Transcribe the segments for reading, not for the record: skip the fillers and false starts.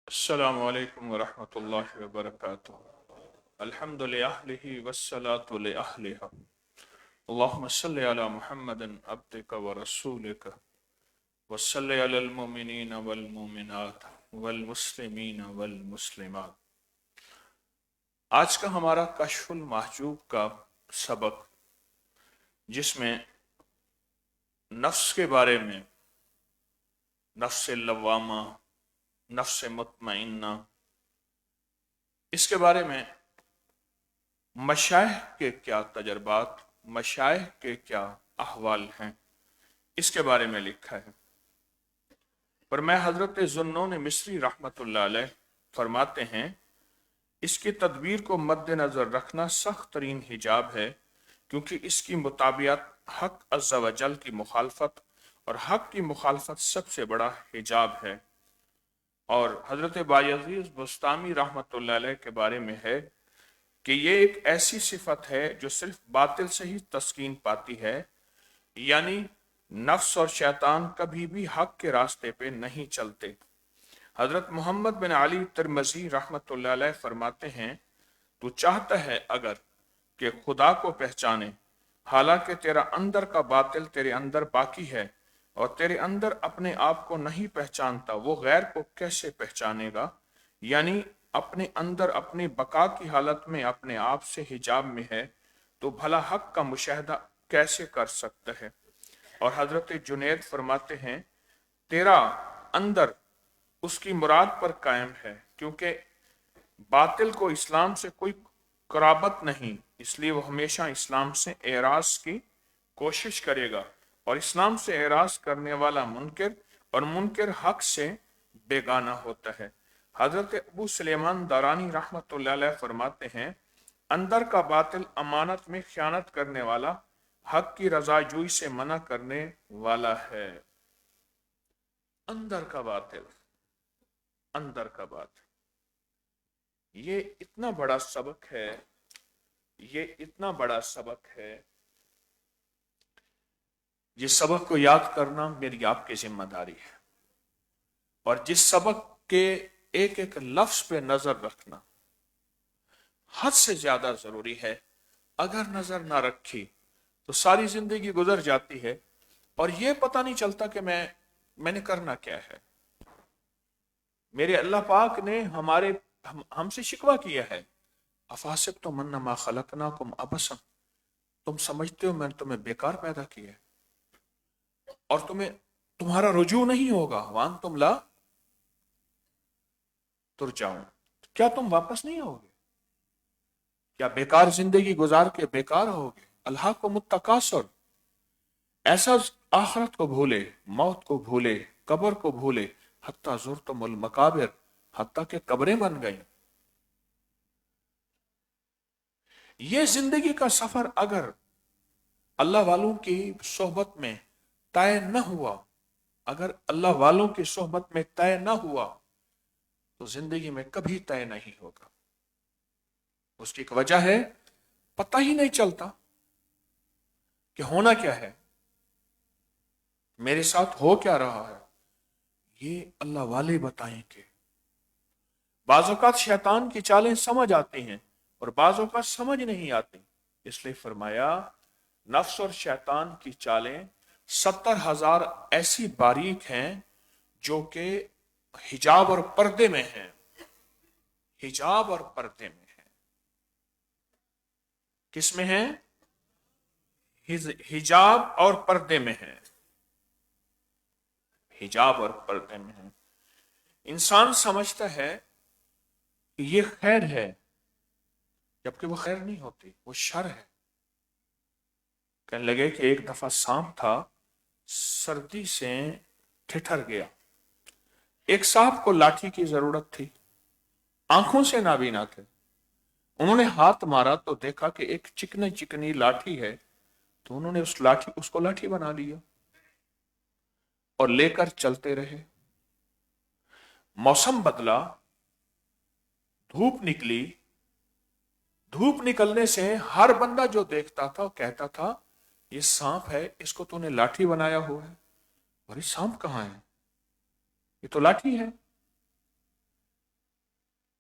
السلام علیکم ورحمۃ اللہ وبرکاتہ۔ الحمد للہ والصلاۃ لأہلہا، اللہم صلی علی محمد عبدک ورسولک وصلی علی المؤمنین والمؤمنات والمسلمین والمسلمات۔ آج کا ہمارا کشف المحجوب کا سبق، جس میں نفس کے بارے میں، نفس لوامہ، نفس مطمئنہ، اس کے بارے میں مشائخ کے کیا تجربات، مشائخ کے کیا احوال ہیں، اس کے بارے میں لکھا ہے۔ پر میں حضرت ذوالنون مصری رحمۃ اللہ علیہ فرماتے ہیں، اس کی تدبیر کو مد نظر رکھنا سخت ترین حجاب ہے، کیونکہ اس کی مطابقت حق عز و جل کی مخالفت، اور حق کی مخالفت سب سے بڑا حجاب ہے۔ اور حضرت بایزید بستامی رحمۃ اللہ علیہ کے بارے میں ہے کہ یہ ایک ایسی صفت ہے جو صرف باطل سے ہی تسکین پاتی ہے، یعنی نفس اور شیطان کبھی بھی حق کے راستے پہ نہیں چلتے۔ حضرت محمد بن علی ترمذی رحمۃ اللہ علیہ فرماتے ہیں، تو چاہتا ہے اگر کہ خدا کو پہچانے، حالانکہ تیرا اندر کا باطل تیرے اندر باقی ہے، اور تیرے اندر اپنے آپ کو نہیں پہچانتا، وہ غیر کو کیسے پہچانے گا؟ یعنی اپنے اندر اپنی بقا کی حالت میں اپنے آپ سے حجاب میں ہے، تو بھلا حق کا مشاہدہ کیسے کر سکتا ہے؟ اور حضرت جنید فرماتے ہیں، تیرا اندر اس کی مراد پر قائم ہے، کیونکہ باطل کو اسلام سے کوئی قرابت نہیں، اس لیے وہ ہمیشہ اسلام سے اعراض کی کوشش کرے گا، اور اسلام سے اعراض کرنے والا منکر، اور منکر حق سے بیگانہ ہوتا ہے۔ حضرت ابو سلیمان دارانی رحمۃ اللہ علیہ فرماتے ہیں، اندر کا باطل امانت میں خیانت کرنے والا، حق کی رضا جوئی سے منع کرنے والا ہے۔ اندر کا باطل، اندر کا باطل، یہ اتنا بڑا سبق ہے، یہ اتنا بڑا سبق ہے، جس سبق کو یاد کرنا میری آپ کی ذمہ داری ہے، اور جس سبق کے ایک ایک لفظ پہ نظر رکھنا حد سے زیادہ ضروری ہے۔ اگر نظر نہ رکھی تو ساری زندگی گزر جاتی ہے، اور یہ پتہ نہیں چلتا کہ میں نے کرنا کیا ہے۔ میرے اللہ پاک نے ہم سے شکوہ کیا ہے، افحسبتم انما خلقناکم عبثا، تم سمجھتے ہو میں نے تمہیں بیکار پیدا کیا ہے، اور تمہارا رجوع نہیں ہوگا، وانتم لا ترجعون، کیا تم واپس نہیں ہوگے؟ کیا بیکار زندگی گزار کے بیکار ہوگے؟ الہاکم التکاثر، ایسا آخرت کو بھولے، موت کو بھولے، قبر کو بھولے، حتی زرتم المقابر، حتی کہ قبریں بن گئیں۔ یہ زندگی کا سفر اگر اللہ والوں کی صحبت میں طے نہ ہوا، اگر اللہ والوں کی صحبت میں طے نہ ہوا، تو زندگی میں کبھی طے نہیں ہوگا۔ اس کی ایک وجہ ہے، پتہ ہی نہیں چلتا کہ ہونا کیا ہے، میرے ساتھ ہو کیا رہا ہے، یہ اللہ والے بتائیں کہ بعض اوقات شیطان کی چالیں سمجھ آتی ہیں، اور بعض اوقات سمجھ نہیں آتی، اس لیے فرمایا نفس اور شیطان کی چالیں 70,000 ایسی باریک ہیں جو کہ حجاب اور پردے میں ہیں، حجاب اور پردے میں ہیں۔ کس میں ہیں؟ حجاب اور پردے میں ہیں، حجاب اور پردے میں ہیں۔ انسان سمجھتا ہے کہ یہ خیر ہے، جبکہ وہ خیر نہیں ہوتی، وہ شر ہے۔ کہنے لگے کہ ایک دفعہ سانپ تھا، سردی سے ٹھٹر گیا، ایک سانپ کو لاٹھی کی ضرورت تھی، آنکھوں سے نابینا تھے، انہوں نے ہاتھ مارا تو دیکھا کہ ایک چکنی چکنی لاٹھی ہے، تو انہوں نے اس کو لاٹھی بنا لیا اور لے کر چلتے رہے۔ موسم بدلا، دھوپ نکلی، دھوپ نکلنے سے ہر بندہ جو دیکھتا تھا وہ کہتا تھا یہ سانپ ہے، اس کو تو نے لاٹھی بنایا ہوا ہے، اور یہ سانپ کہاں ہے، یہ تو لاٹھی ہے۔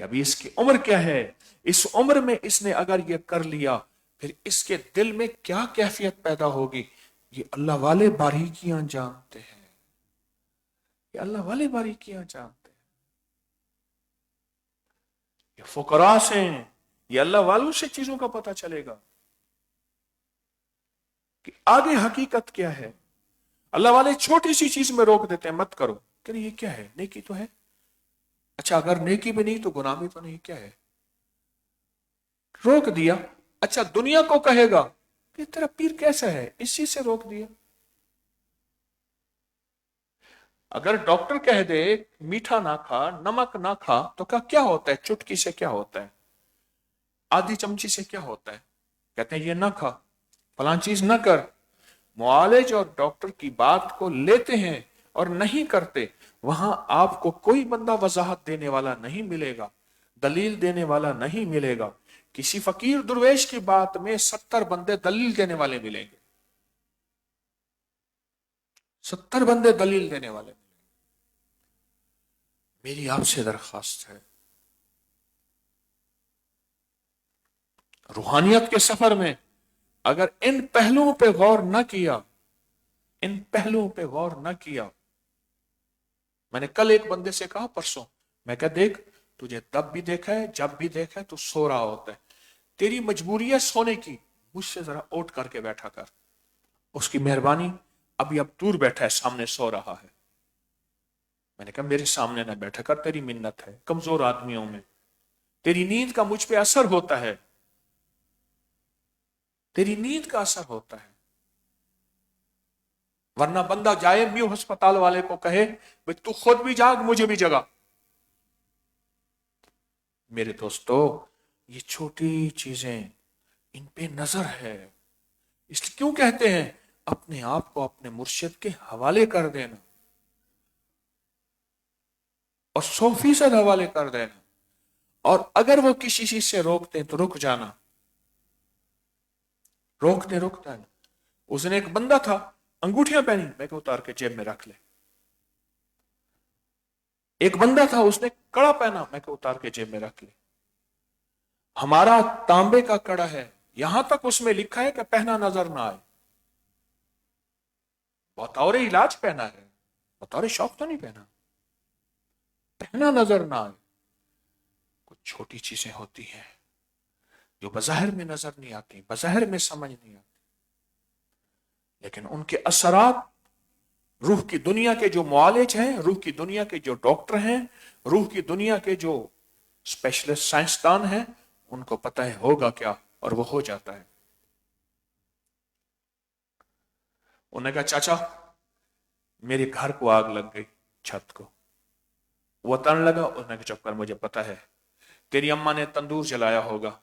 کہ ابھی اس کی عمر کیا ہے, اس عمر میں اس نے اگر یہ کر لیا پھر اس کے دل میں کیا کیفیت پیدا ہوگی. یہ اللہ والے باریکیاں جانتے ہیں, یہ اللہ والے باریکیاں جانتے ہیں. یہ فقراء سے ہیں, یہ اللہ والوں سے چیزوں کا پتہ چلے گا کہ آگے حقیقت کیا ہے. اللہ والے چھوٹی سی چیز میں روک دیتے ہیں, مت کرو. کہ یہ کیا ہے, نیکی تو ہے. اچھا اگر نیکی بھی نہیں تو گناہ بھی تو نہیں, کیا ہے, روک دیا. اچھا دنیا کو کہے گا کہ تیرا پیر کیسا ہے, اس چیز سے روک دیا. اگر ڈاکٹر کہہ دے میٹھا نہ کھا, نمک نہ کھا, تو کیا ہوتا ہے, چٹکی سے کیا ہوتا ہے, آدھی چمچی سے کیا ہوتا ہے, کہتے ہیں یہ نہ کھا, فلاں چیز نہ کر. معالج اور ڈاکٹر کی بات کو لیتے ہیں اور نہیں کرتے. وہاں آپ کو کوئی بندہ وضاحت دینے والا نہیں ملے گا, دلیل دینے والا نہیں ملے گا. کسی فقیر درویش کی بات میں 70 بندے دلیل دینے والے ملیں گے, 70 بندے دلیل دینے والے. میری آپ سے درخواست ہے, روحانیت کے سفر میں اگر ان پہلوؤں پہ غور نہ کیا, ان پہلوؤں پہ غور نہ کیا. میں نے کل ایک بندے سے کہا پرسوں, میں کہا دیکھ تجھے تب بھی دیکھا ہے جب بھی دیکھا ہے تو سو رہا ہوتا ہے, تیری مجبوری ہے سونے کی, مجھ سے ذرا اوٹ کر کے بیٹھا کر. اس کی مہربانی, ابھی اب دور بیٹھا ہے سامنے سو رہا ہے. میں نے کہا میرے سامنے نہ بیٹھا کر, تیری منت ہے, کمزور آدمیوں میں تیری نیند کا مجھ پہ اثر ہوتا ہے, تیری نیند کا اثر ہوتا ہے. ورنہ بندہ جائے میو ہسپتال والے کو کہے بھئی تو خود بھی جاگ مجھے بھی جگا. میرے دوستو یہ چھوٹی چیزیں, ان پہ نظر ہے. اس لیے کیوں کہتے ہیں اپنے آپ کو اپنے مرشد کے حوالے کر دینا, اور 100% حوالے کر دینا. اور اگر وہ کسی چیز سے روکتے ہیں تو رک جانا, روکتا ہے. اس نے ایک بندہ تھا, انگوٹھیاں پہنی, میں کہ اتار کے جیب میں رکھ لے. ایک بندہ تھا اس نے کڑا پہنا, میں کہ اتار کے جیب میں رکھ لے. ہمارا تانبے کا کڑا ہے, یہاں تک اس میں لکھا ہے کہ پہنا نظر نہ آئے. بطور علاج پہنا ہے, بطور شوق تو نہیں پہنا, پہنا نظر نہ آئے. کچھ چھوٹی چیزیں ہوتی ہیں جو بظاہر میں نظر نہیں آتی, بظاہر میں سمجھ نہیں آتی, لیکن ان کے اثرات روح کی دنیا کے جو معالج ہیں, روح کی دنیا کے جو ڈاکٹر ہیں, روح کی دنیا کے جو اسپیشلسٹ سائنسدان ہیں, ان کو پتہ ہے ہوگا کیا, اور وہ ہو جاتا ہے. انہوں نے کہا چاچا میرے گھر کو آگ لگ گئی, چھت کو. وہ تن لگا, اس نے کہا چپ کر, مجھے پتا ہے تیری اماں نے تندور جلایا ہوگا,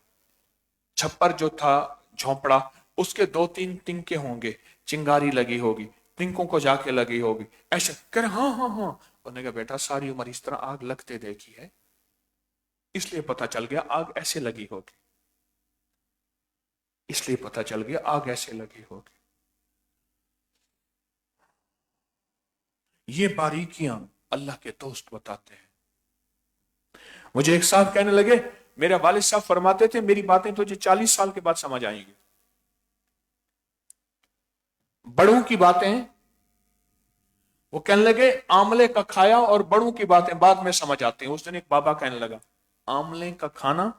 چھپر جو تھا جھونپڑا اس کے 2-3 تنکے ہوں گے, چنگاری لگی ہوگی, تنکوں کو جا کے لگی ہوگی, ایسے کہ ہاں. انہوں نے کہا بیٹا ساری عمر اس طرح آگ لگتے دیکھی ہے, اس لیے پتا چل گیا آگ ایسے لگی ہوگی, اس لیے پتا چل گیا آگ ایسے لگی ہوگی. یہ باریکیاں اللہ کے دوست بتاتے ہیں. مجھے ایک صاحب کہنے لگے, میرے والد صاحب فرماتے تھے میری باتیں تجھے 40 سال کے بعد سمجھ آئیں گی. بڑوں کی باتیں, وہ کہنے لگے آملے کا کھایا اور بڑوں کی باتیں بعد میں سمجھ آتی ہیں. اس دن ایک بابا کہنے لگا آملے کا کھانا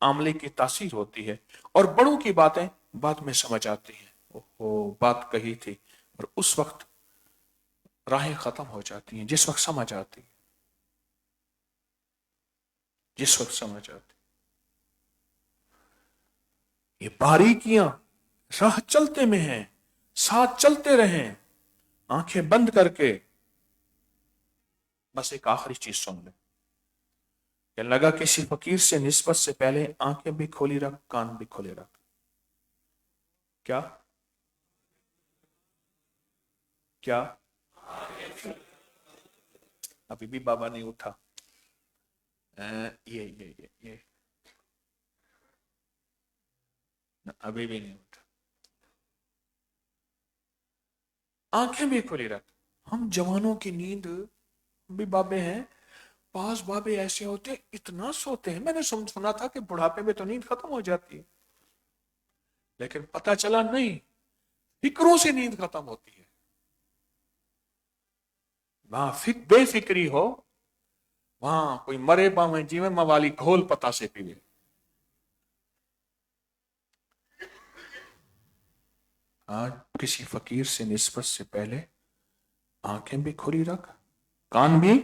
آملے کی تاثیر ہوتی ہے, اور بڑوں کی باتیں بعد میں سمجھ آتی ہیں. اوہو, بات کہی تھی, اور اس وقت راہیں ختم ہو جاتی ہیں جس وقت سمجھ آتی, جس وقت سمجھ آتی. یہ باریکیاں راہ چلتے میں ہیں, ساتھ چلتے رہیں, آنکھیں بند کر کے. بس ایک آخری چیز سن لیں, کہ لگا کسی فقیر سے نسبت سے پہلے آنکھیں بھی کھولی رکھ, کان بھی کھولے رکھ. کیا کیا ابھی بھی بابا نہیں اٹھا, یہ ابھی بھی نہیں اٹھا. آنکھیں بھی کھولی رکھ. ہم جوانوں کی نیند, ہم بھی بابے ہیں, بعض بابے ایسے ہوتے ہیں اتنا سوتے ہیں، میں نے سنا تھا کہ بڑھاپے میں تو نیند ختم ہو جاتی ہے، لیکن پتہ چلا نہیں، فکروں سے نیند ختم ہوتی ہے. وہاں بے فکری ہو، وہاں کوئی مرے پاویں جیویں موالی گھول پتا سے پیوے. آج کسی فقیر سے نسبت سے پہلے آنکھیں بھی کھلی رکھ، کان بھی،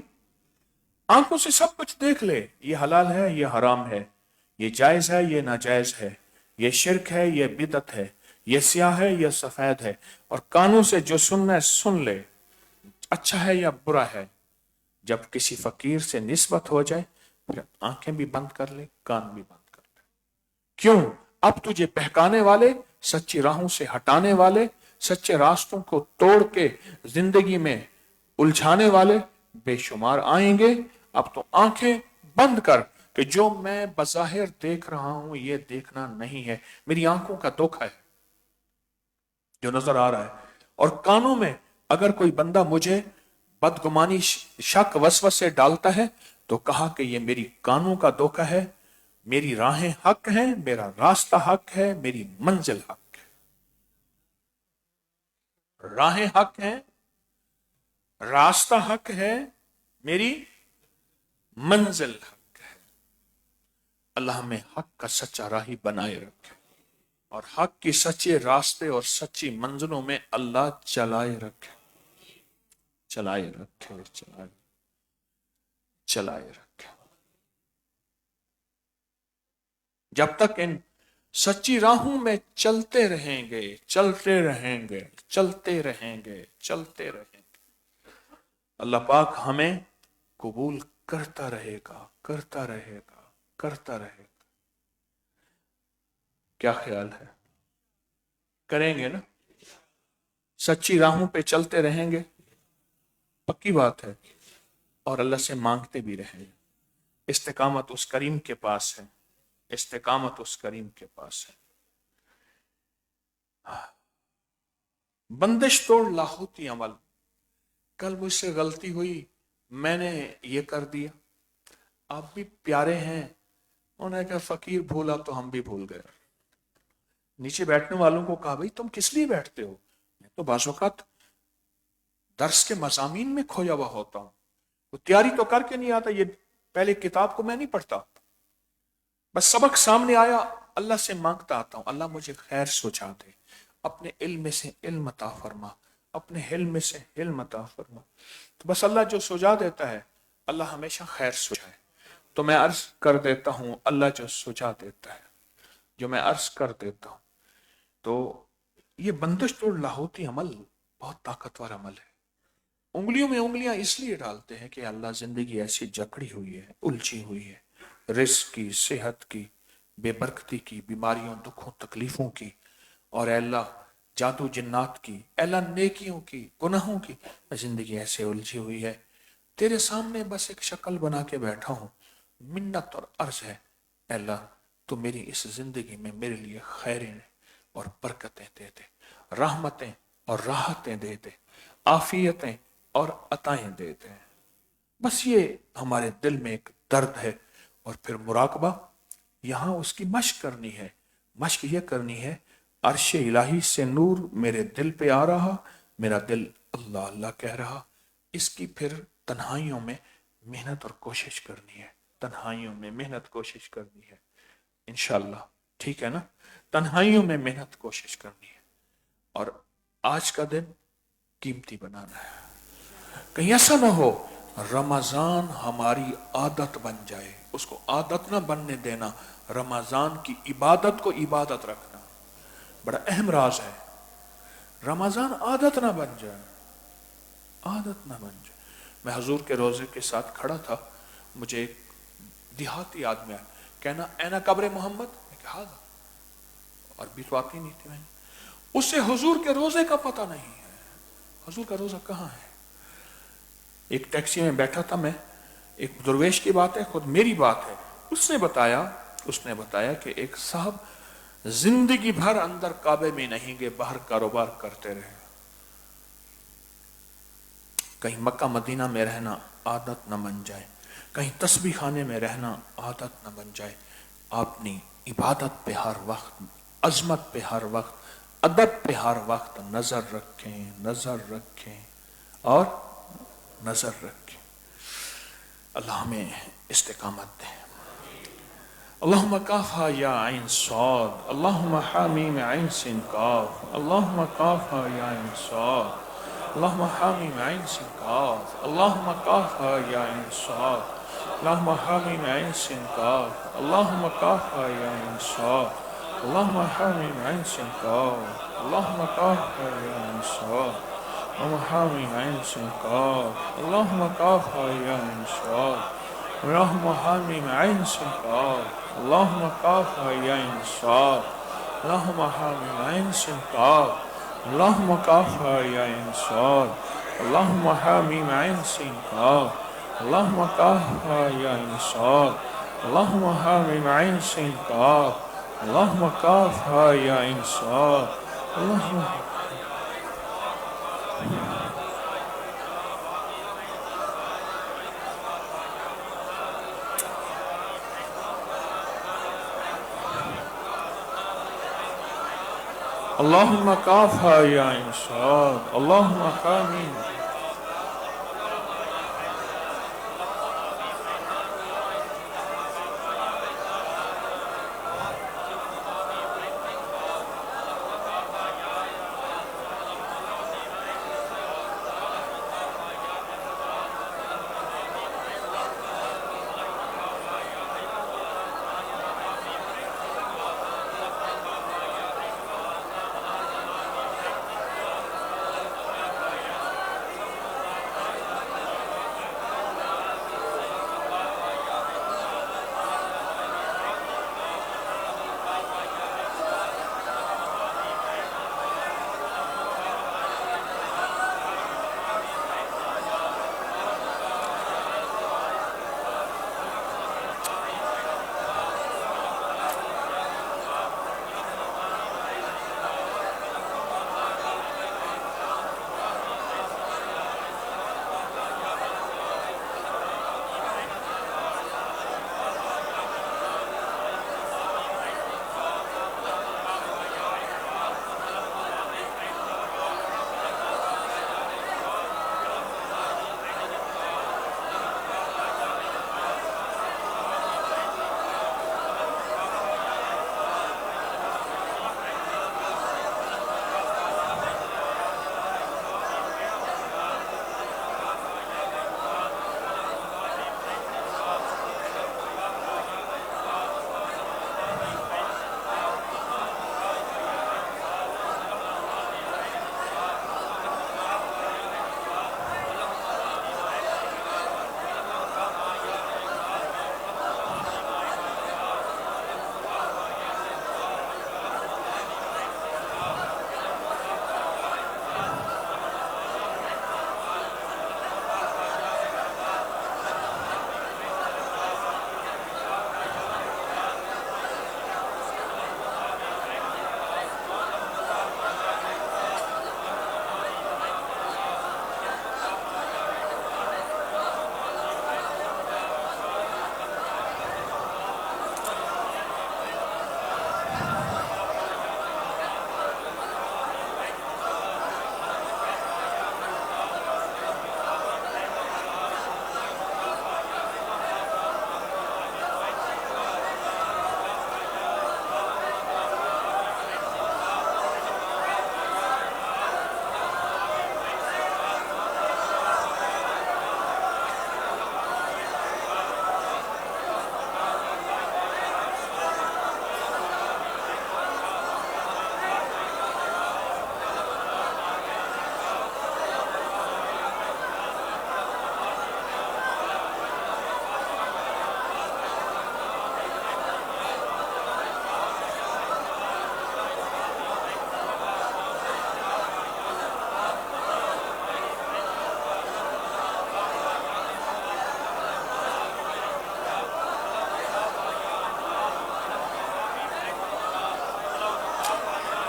آنکھوں سے سب کچھ دیکھ لے، یہ حلال ہے یہ حرام ہے، یہ جائز ہے یہ ناجائز ہے، یہ شرک ہے یہ بدعت ہے، یہ سیاہ ہے یہ سفید ہے. اور کانوں سے جو سننا ہے سن لے، اچھا ہے یا برا ہے. جب کسی فقیر سے نسبت ہو جائے پھر آنکھیں بھی بند کر لے، کان بھی بند کر لے. کیوں؟ اب تجھے بہکانے والے، سچی راہوں سے ہٹانے والے، سچے راستوں کو توڑ کے زندگی میں الجھانے والے بے شمار آئیں گے. اب تو آنکھیں بند کر کہ جو میں بظاہر دیکھ رہا ہوں یہ دیکھنا نہیں ہے، میری آنکھوں کا دھوکا ہے جو نظر آ رہا ہے. اور کانوں میں اگر کوئی بندہ مجھے بدگمانی، شک، وسوسے ڈالتا ہے تو کہا کہ یہ میری کانوں کا دھوکا ہے. میری راہیں حق ہیں، میرا راستہ حق ہے، میری منزل حق ہے. راہیں حق ہیں، راستہ حق ہے، میری منزل حق ہے. اللہ ہمیں حق کا سچا راہی بنائے رکھے اور حق کی سچے راستے اور سچی منزلوں میں اللہ چلائے رکھے، چلائے رکھے، چلائے رکھے. جب تک ان سچی راہوں میں چلتے رہیں گے، چلتے رہیں گے، چلتے رہیں گے، چلتے رہیں گے، اللہ پاک ہمیں قبول کرتا رہے گا، کرتا رہے گا، کرتا رہے گا. کیا خیال ہے؟ کریں گے نا؟ سچی راہوں پہ چلتے رہیں گے، پکی بات ہے، اور اللہ سے مانگتے بھی رہیں گے. استقامت اس کریم کے پاس ہے، استقامت اس کریم کے پاس ہے. بندش توڑ لاہوتی عمل. کل مجھ سے غلطی ہوئی، میں نے یہ کر دیا. آپ بھی پیارے ہیں، انہوں نے کہا فقیر بھولا تو ہم بھی بھول گئے. نیچے بیٹھنے والوں کو کہا بھئی تم کس لیے بیٹھتے ہو؟ میں تو بعض اوقات درس کے مضامین میں کھویا ہوا ہوتا ہوں، وہ تیاری تو کر کے نہیں آتا، یہ پہلے کتاب کو میں نہیں پڑھتا، بس سبق سامنے آیا اللہ سے مانگتا آتا ہوں، اللہ مجھے خیر سوچا دے، اپنے علم میں سے علم عطا فرما، اپنے حلم میں سے حلم عطا فرما. تو بس اللہ جو سجا دیتا ہے، اللہ ہمیشہ خیر سجائے. تو میں عرض کر دیتا ہوں اللہ جو سجا دیتا ہے، جو میں عرض کر دیتا ہوں، تو یہ بندش توڑ لاہوتی عمل بہت طاقتور عمل ہے. انگلیوں میں انگلیاں اس لیے ڈالتے ہیں کہ اللہ زندگی ایسی جکڑی ہوئی ہے، الجھی ہوئی ہے، رزق کی، صحت کی، بے برکتی کی، بیماریوں، دکھوں، تکلیفوں کی، اور اے اللہ جادو جنات کی، اے اللہ نیکیوں کی، گناہوں کی. زندگی ایسے الجھی ہوئی ہے، تیرے سامنے بس ایک شکل بنا کے بیٹھا ہوں، منت اور عرض ہے اے اللہ تو میری اس زندگی میں میرے لیے خیریں اور برکتیں دے دے، رحمتیں اور راحتیں دے دے، عافیتیں اور عطائیں دے دے. بس یہ ہمارے دل میں ایک درد ہے. اور پھر مراقبہ، یہاں اس کی مشق کرنی ہے. مشق یہ کرنی ہے، عرش الہی سے نور میرے دل پہ آ رہا، میرا دل اللہ اللہ کہہ رہا. اس کی پھر تنہائیوں میں محنت اور کوشش کرنی ہے، تنہائیوں میں محنت کوشش کرنی ہے انشاءاللہ. ٹھیک ہے نا؟ تنہائیوں میں محنت کوشش کرنی ہے، اور آج کا دن قیمتی بنانا ہے. کہیں ایسا نہ ہو رمضان ہماری عادت بن جائے، اس کو عادت نہ بننے دینا. رمضان کی عبادت کو عبادت رکھنا بڑا اہم راز ہے. رمضان عادت نہ بن جائے، عادت نہ بن جائے. میں حضور کے روزے کے ساتھ کھڑا تھا، مجھے ایک دیہاتی آدمی آیا، کہنا اینا قبر محمد، میں کہا عربی تو آتی نہیں تھی. میں اسے حضور کے روزے کا پتہ نہیں ہے، حضور کا روزہ کہاں ہے. ایک ٹیکسی میں بیٹھا تھا میں، ایک درویش کی بات ہے، خود میری بات ہے. اس نے بتایا کہ ایک صاحب زندگی بھر اندر کعبے میں نہیں گئے، باہر کاروبار کرتے رہے. کہیں مکہ مدینہ میں رہنا عادت نہ بن جائے. کہیں تسبیح خانے میں رہنا عادت نہ بن جائے. آپ نے عبادت پہ ہر وقت، عظمت پہ ہر وقت، ادب پہ ہر وقت نظر رکھیں، نظر رکھیں اور نظر رکھیں. اللہ ہمیں استقامت دے. اللهم كافها يا عين صاد، اللهم حاميم عين سين كاف، اللهم كافها يا عين صاد، اللهم حاميم عين سين كاف، اللهم كافها يا عين صاد، اللهم حاميم عين سين كاف، اللهم كافها يا عين صاد، اللهم حاميم عين سين كاف، اللهم كافها يا عين صاد، اللهم حاميم عين سين كاف، اللهم كافها يا عين صاد، اللهم حاميم عين سين كاف، اللهم كافها يا عين صاد، اللهم حاميم عين سين كاف، اللهم كافها يا عين صاد، اللهم حاميم عين سين كاف، اللهم كافها يا عين صاد، اللهم حاميم عين سين كاف، اللهم كافها يا عين صاد، اللهم اللهم كافها يا عين صاد، اللهم حاميم.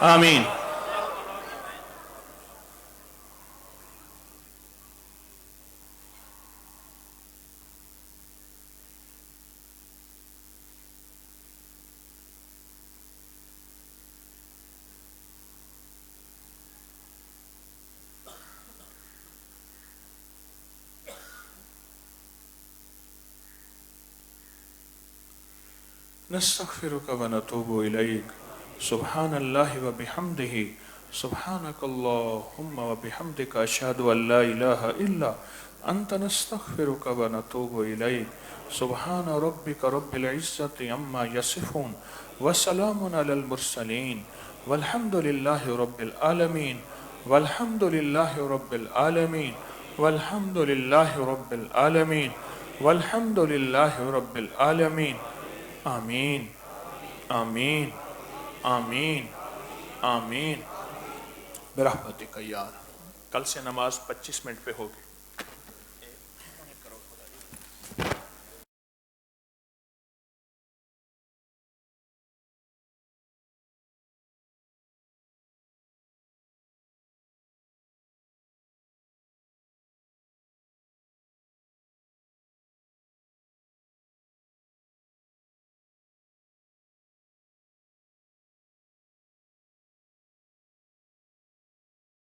آمین. نستغفرک و نتوب الیک سبحان اللہ و بحمدہ سبحانک اللہم و بحمدک اشہد ان لا الہ الا انت نستغفرک و نتوب الیک سبحان ربک رب العزت عما یصفون وسلام علی المرسلین والحمد للہ رب العالمین والحمد للہ رب العالمین والحمد للہ رب العالمین والحمد للہ رب العالمین آمین آمین آمین آمین برحمتک یا رب۔ کل سے نماز 25 منٹ پہ ہوگی۔